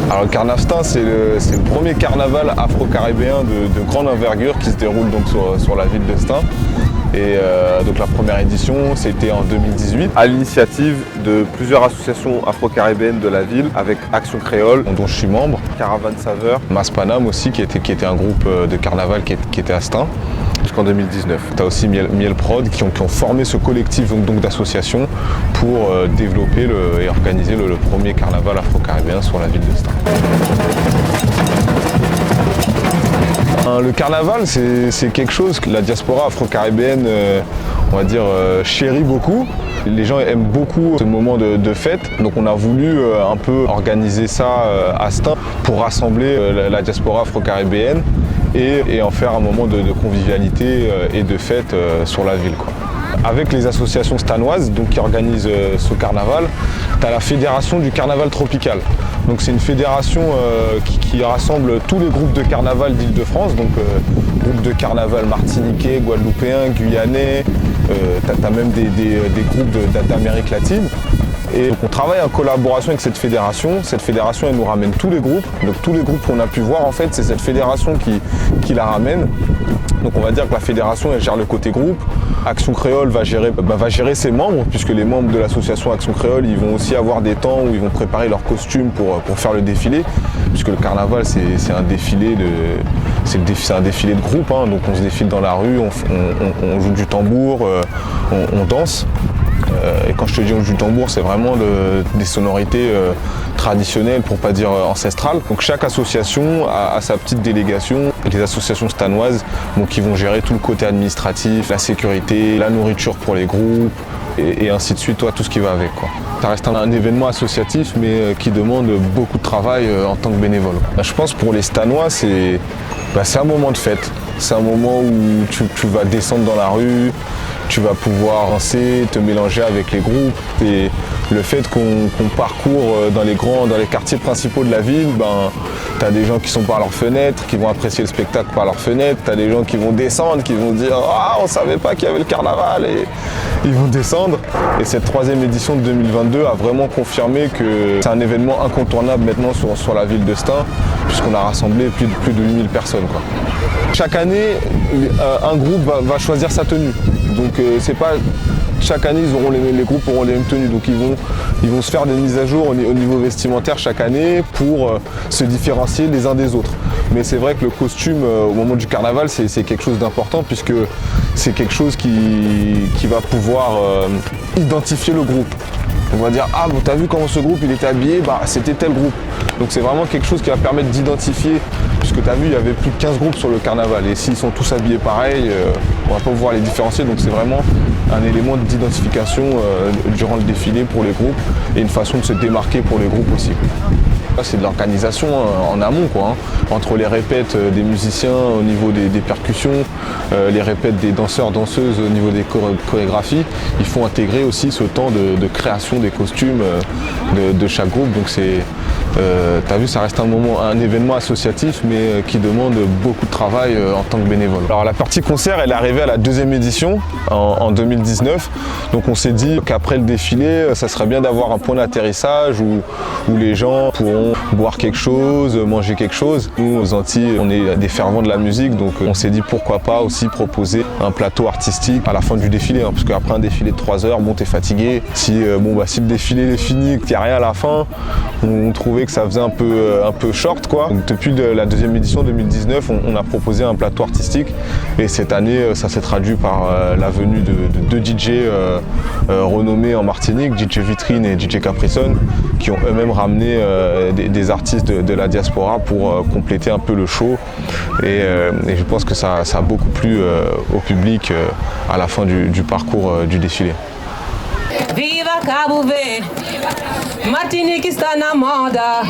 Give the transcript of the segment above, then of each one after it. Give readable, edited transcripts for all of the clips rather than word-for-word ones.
Alors le Carnavestin, c'est le premier carnaval afro-caribéen de grande envergure qui se déroule donc sur la ville de Stein. Et donc la première édition, c'était en 2018, à l'initiative de plusieurs associations afro-caribéennes de la ville, avec Action Créole, dont je suis membre, Caravane Saveur, Mas Panam aussi, qui était un groupe de carnaval qui était à Stein, jusqu'en 2019. Tu as aussi Miel Prod qui ont formé ce collectif donc d'associations pour développer et organiser le premier carnaval afro-caribéen sur la ville de Stein. Le carnaval, c'est quelque chose que la diaspora afro-caribéenne, on va dire, chérit beaucoup. Les gens aiment beaucoup ce moment de fête, donc on a voulu un peu organiser ça à Stein pour rassembler la diaspora afro-caribéenne et en faire un moment de convivialité et de fête sur la ville, quoi. Avec les associations stanoises donc, qui organisent ce carnaval, tu as la fédération du carnaval tropical. Donc c'est une fédération qui rassemble tous les groupes de carnaval d'Île-de-France, donc groupes de carnaval martiniquais, guadeloupéens, guyanais, tu as même des groupes d'Amérique latine. Et donc on travaille en collaboration avec cette fédération. Cette fédération, elle nous ramène tous les groupes. Donc tous les groupes qu'on a pu voir, en fait, c'est cette fédération qui la ramène. Donc on va dire que la fédération, elle gère le côté groupe. Action Créole va gérer ses membres, puisque les membres de l'association Action Créole, ils vont aussi avoir des temps où ils vont préparer leurs costumes pour faire le défilé, puisque le carnaval, c'est un défilé de groupe, hein. Donc on se défile dans la rue, on joue du tambour, on danse. Et quand je te dis on joue du tambour, c'est vraiment des sonorités traditionnelles, pour pas dire ancestrales. Donc chaque association a sa petite délégation. Les associations stanoises qui vont gérer tout le côté administratif, la sécurité, la nourriture pour les groupes et ainsi de suite, tout ce qui va avec, quoi. Ça reste un événement associatif mais qui demande beaucoup de travail en tant que bénévole. Je pense pour les Stanois, c'est un moment de fête. C'est un moment où tu vas descendre dans la rue, tu vas pouvoir danser, te mélanger avec les groupes. Et le fait qu'on parcourt dans les quartiers principaux de la ville, tu as des gens qui sont par leurs fenêtres, qui vont apprécier le spectacle par leurs fenêtres. Tu as des gens qui vont descendre, qui vont dire « Ah, on savait pas qu'il y avait le carnaval !» Et ils vont descendre. Et cette troisième édition de 2022 a vraiment confirmé que c'est un événement incontournable maintenant sur la ville de Stein, puisqu'on a rassemblé plus de 8000 personnes, quoi. Chaque année, un groupe va choisir sa tenue. Donc c'est pas chaque année les groupes auront les mêmes tenues. Donc ils vont se faire des mises à jour au niveau vestimentaire chaque année pour se différencier les uns des autres. Mais c'est vrai que le costume au moment du carnaval, c'est quelque chose d'important, puisque c'est quelque chose qui va pouvoir identifier le groupe. On va dire « Ah, t'as vu comment ce groupe il était habillé, c'était tel groupe ». Donc c'est vraiment quelque chose qui va permettre d'identifier, puisque tu as vu, il y avait plus de 15 groupes sur le carnaval. Et s'ils sont tous habillés pareil, on va pas pouvoir les différencier. Donc c'est vraiment un élément d'identification durant le défilé pour les groupes et une façon de se démarquer pour les groupes aussi. C'est de l'organisation en amont, quoi, hein. Entre les répètes des musiciens au niveau des percussions, les répètes des danseurs-danseuses au niveau des chorégraphies, il faut intégrer aussi ce temps de création des costumes de chaque groupe. Donc t'as vu, ça reste un événement associatif, mais qui demande beaucoup de travail en tant que bénévole. Alors la partie concert, elle est arrivée à la deuxième édition en 2019. Donc on s'est dit qu'après le défilé, ça serait bien d'avoir un point d'atterrissage où les gens pourront boire quelque chose, manger quelque chose. Nous, aux Antilles, on est des fervents de la musique, donc on s'est dit pourquoi pas aussi proposer un plateau artistique à la fin du défilé, hein, parce qu'après un défilé de 3 heures, t'es fatigué. Si le défilé est fini, qu'il n'y a rien à la fin, on trouvait que ça faisait un peu short, quoi. Donc, depuis la deuxième édition 2019, on a proposé un plateau artistique, et cette année, ça s'est traduit par la venue de deux DJ renommés en Martinique, DJ Vitrine et DJ Caprison, qui ont eux-mêmes ramené des artistes de la diaspora pour compléter un peu le show. Et je pense que ça a beaucoup plu au public à la fin du parcours du défilé. Viva Cabo Verde, Martinique está na moda,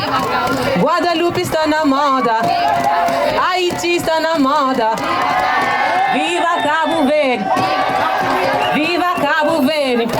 Guadalupe está na moda, Haiti está na moda. Viva Cabo Verde, Viva Cabo Verde.